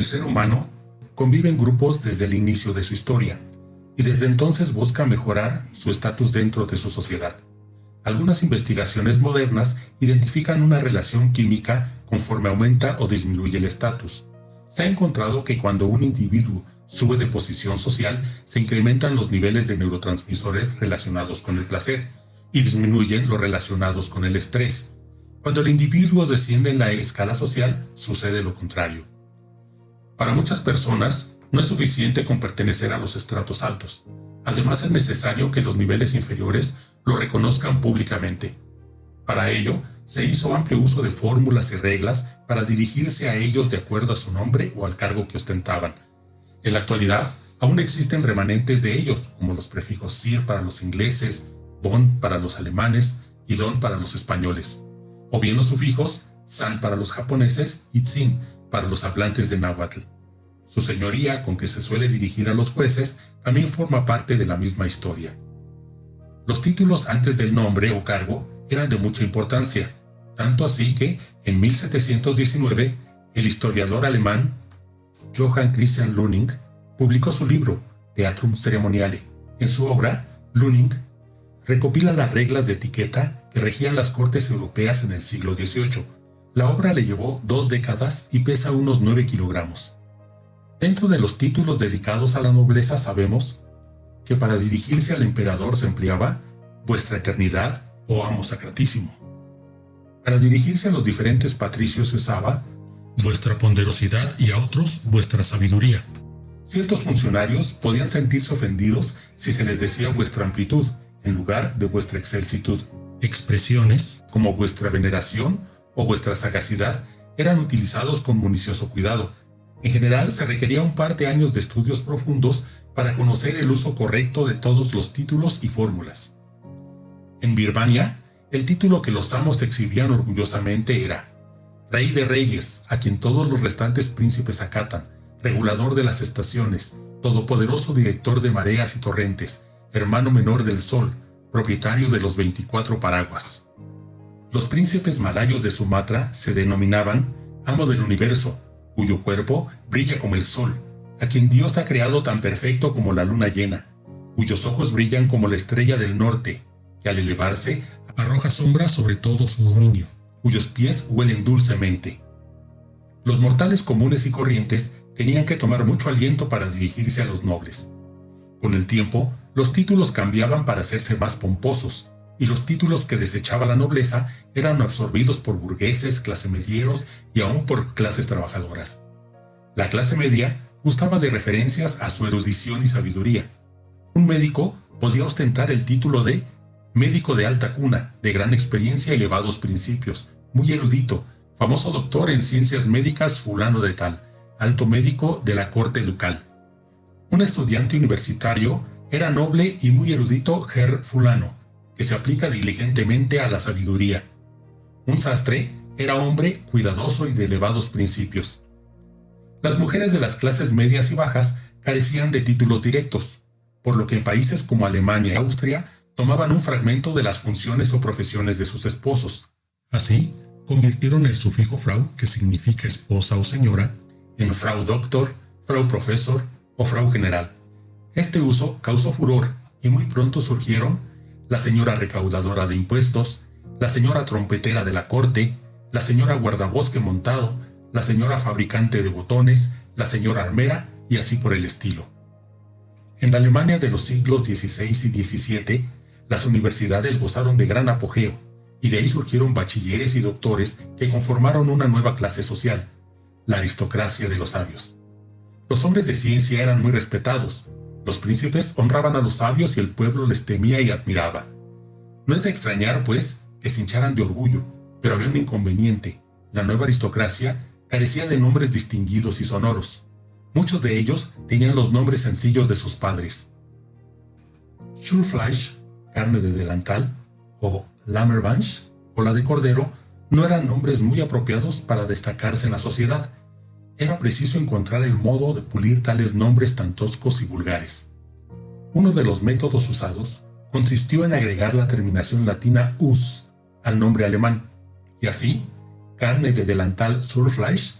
El ser humano convive en grupos desde el inicio de su historia y desde entonces busca mejorar su estatus dentro de su sociedad. Algunas investigaciones modernas identifican una relación química conforme aumenta o disminuye el estatus. Se ha encontrado que cuando un individuo sube de posición social, se incrementan los niveles de neurotransmisores relacionados con el placer y disminuyen los relacionados con el estrés. Cuando el individuo desciende en la escala social, sucede lo contrario. Para muchas personas, no es suficiente con pertenecer a los estratos altos. Además, es necesario que los niveles inferiores lo reconozcan públicamente. Para ello, se hizo amplio uso de fórmulas y reglas para dirigirse a ellos de acuerdo a su nombre o al cargo que ostentaban. En la actualidad, aún existen remanentes de ellos, como los prefijos sir para los ingleses, bon para los alemanes y don para los españoles, o bien los sufijos san para los japoneses y tsin para los hablantes de náhuatl. Su señoría, con que se suele dirigir a los jueces, también forma parte de la misma historia. Los títulos antes del nombre o cargo eran de mucha importancia, tanto así que, en 1719, el historiador alemán Johann Christian Lüning publicó su libro Theatrum Ceremoniale. En su obra, Lüning recopila las reglas de etiqueta que regían las cortes europeas en el siglo XVIII. La obra le llevó 2 décadas y pesa unos 9 kilogramos. Dentro de los títulos dedicados a la nobleza sabemos que para dirigirse al emperador se empleaba Vuestra Eternidad o Amo Sacratísimo. Para dirigirse a los diferentes patricios se usaba Vuestra Ponderosidad y a otros Vuestra Sabiduría. Ciertos funcionarios podían sentirse ofendidos si se les decía Vuestra Amplitud en lugar de Vuestra Excelsitud. Expresiones como Vuestra Veneración o Vuestra Sagacidad eran utilizados con minucioso cuidado. En general, se requería un par de años de estudios profundos para conocer el uso correcto de todos los títulos y fórmulas. En Birmania, el título que los amos exhibían orgullosamente era Rey de Reyes, a quien todos los restantes príncipes acatan, regulador de las estaciones, todopoderoso director de mareas y torrentes, hermano menor del sol, propietario de los 24 paraguas. Los príncipes malayos de Sumatra se denominaban Amo del Universo, cuyo cuerpo brilla como el sol, a quien Dios ha creado tan perfecto como la luna llena, cuyos ojos brillan como la estrella del norte, que al elevarse arroja sombra sobre todo su dominio, cuyos pies huelen dulcemente. Los mortales comunes y corrientes tenían que tomar mucho aliento para dirigirse a los nobles. Con el tiempo, los títulos cambiaban para hacerse más pomposos, y los títulos que desechaba la nobleza eran absorbidos por burgueses, clase medieros y aún por clases trabajadoras. La clase media gustaba de referencias a su erudición y sabiduría. Un médico podía ostentar el título de médico de alta cuna, de gran experiencia y elevados principios, muy erudito, famoso doctor en ciencias médicas fulano de tal, alto médico de la corte ducal. Un estudiante universitario era noble y muy erudito Herr fulano, que se aplica diligentemente a la sabiduría. Un sastre era hombre cuidadoso y de elevados principios. Las mujeres de las clases medias y bajas carecían de títulos directos, por lo que en países como Alemania y Austria tomaban un fragmento de las funciones o profesiones de sus esposos. Así, convirtieron el sufijo Frau, que significa esposa o señora, en Frau Doctor, Frau Professor o Frau General. Este uso causó furor y muy pronto surgieron la señora recaudadora de impuestos, la señora trompetera de la corte, la señora guardabosque montado, la señora fabricante de botones, la señora armera y así por el estilo. En la Alemania de los siglos XVI y XVII, las universidades gozaron de gran apogeo, y de ahí surgieron bachilleres y doctores que conformaron una nueva clase social, la aristocracia de los sabios. Los hombres de ciencia eran muy respetados. Los príncipes honraban a los sabios y el pueblo les temía y admiraba. No es de extrañar, pues, que se hincharan de orgullo, pero había un inconveniente. La nueva aristocracia carecía de nombres distinguidos y sonoros. Muchos de ellos tenían los nombres sencillos de sus padres. Schulfleisch, carne de delantal, o Lammerbansch, cola de cordero, no eran nombres muy apropiados para destacarse en la sociedad. Era preciso encontrar el modo de pulir tales nombres tan toscos y vulgares. Uno de los métodos usados consistió en agregar la terminación latina «us» al nombre alemán, y así, carne de delantal Schulfleisch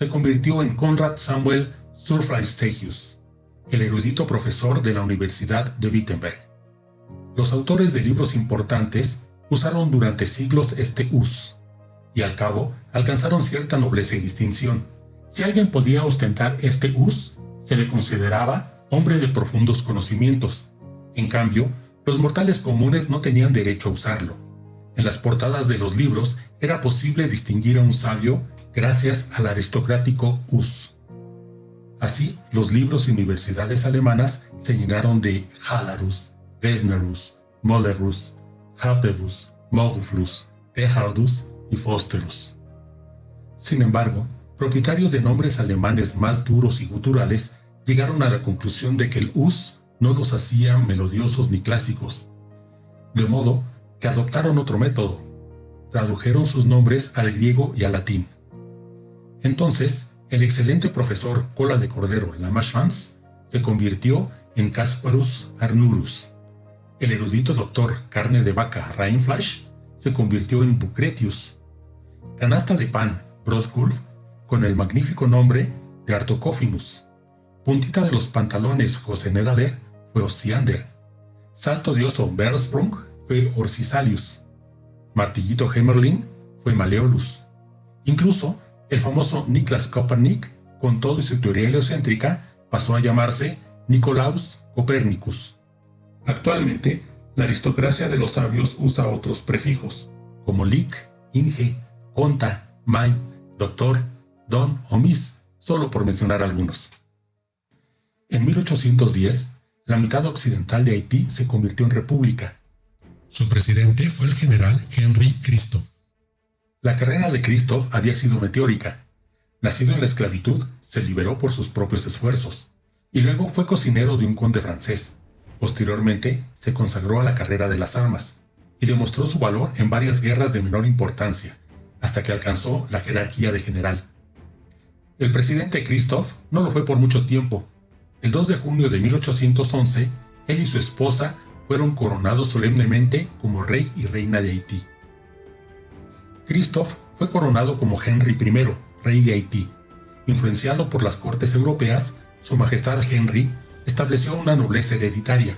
se convirtió en Conrad Samuel Surfriesstaeus, el erudito profesor de la Universidad de Wittenberg. Los autores de libros importantes usaron durante siglos este us, y al cabo alcanzaron cierta nobleza y distinción. Si alguien podía ostentar este us, se le consideraba hombre de profundos conocimientos. En cambio, los mortales comunes no tenían derecho a usarlo. En las portadas de los libros era posible distinguir a un sabio gracias al aristocrático us. Así, los libros y universidades alemanas se llenaron de Halarus, Gesnerus, Mollerus, Happebus, Maulflus, Gerhardus y Fosterus. Sin embargo, propietarios de nombres alemanes más duros y guturales llegaron a la conclusión de que el us no los hacía melodiosos ni clásicos, de modo que adoptaron otro método: tradujeron sus nombres al griego y al latín. Entonces, el excelente profesor Cola de Cordero Lamachans se convirtió en Casparus Arnurus. El erudito doctor Carne de Vaca Rindfleisch se convirtió en Bucretius. Canasta de pan Brotkurv, con el magnífico nombre de Artocophinus. Puntita de los pantalones José Nedaler fue Osiander. Salto de oso Bersprung fue Orcisalius. Martillito Hemmerling fue Maleolus. Incluso el famoso Niklas Kopernik, con todo y su teoría heliocéntrica, pasó a llamarse Nicolaus Copernicus. Actualmente, la aristocracia de los sabios usa otros prefijos, como Lic, Inge, Conta, Mai, Doctor, Don o Miss, solo por mencionar algunos. En 1810, la mitad occidental de Haití se convirtió en república. Su presidente fue el general Henry Christophe. La carrera de Christophe había sido meteórica. Nacido en la esclavitud, se liberó por sus propios esfuerzos, y luego fue cocinero de un conde francés. Posteriormente, se consagró a la carrera de las armas, y demostró su valor en varias guerras de menor importancia, hasta que alcanzó la jerarquía de general. El presidente Christophe no lo fue por mucho tiempo. El 2 de junio de 1811, él y su esposa fueron coronados solemnemente como rey y reina de Haití. Christophe fue coronado como Henry I, rey de Haití. Influenciado por las cortes europeas, su majestad Henry estableció una nobleza hereditaria.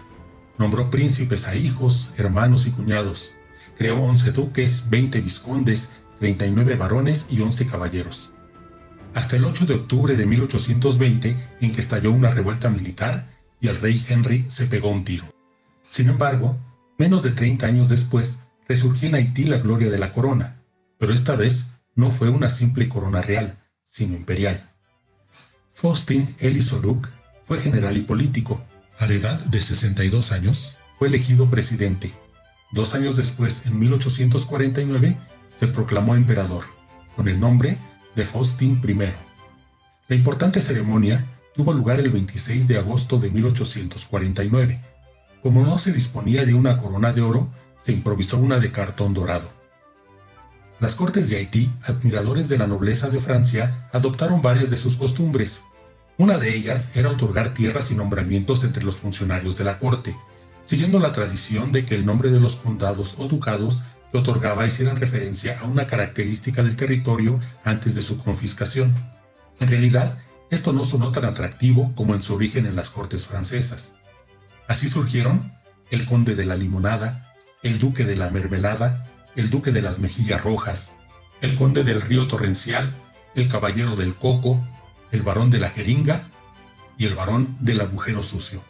Nombró príncipes a hijos, hermanos y cuñados. Creó 11 duques, 20 vizcondes, 39 varones y 11 caballeros. Hasta el 8 de octubre de 1820, en que estalló una revuelta militar y el rey Henry se pegó un tiro. Sin embargo, menos de 30 años después, resurgió en Haití la gloria de la corona, pero esta vez no fue una simple corona real, sino imperial. Faustin Elisoluc fue general y político. A la edad de 62 años, fue elegido presidente. 2 años después, en 1849, se proclamó emperador, con el nombre de Faustin I. La importante ceremonia tuvo lugar el 26 de agosto de 1849. Como no se disponía de una corona de oro, se improvisó una de cartón dorado. Las cortes de Haití, admiradores de la nobleza de Francia, adoptaron varias de sus costumbres. Una de ellas era otorgar tierras y nombramientos entre los funcionarios de la corte, siguiendo la tradición de que el nombre de los condados o ducados que otorgaba hicieran referencia a una característica del territorio antes de su confiscación. En realidad, esto no sonó tan atractivo como en su origen en las cortes francesas. Así surgieron el conde de la limonada, el duque de la mermelada, el duque de las mejillas rojas, el conde del río torrencial, el caballero del coco, el barón de la jeringa y el barón del agujero sucio.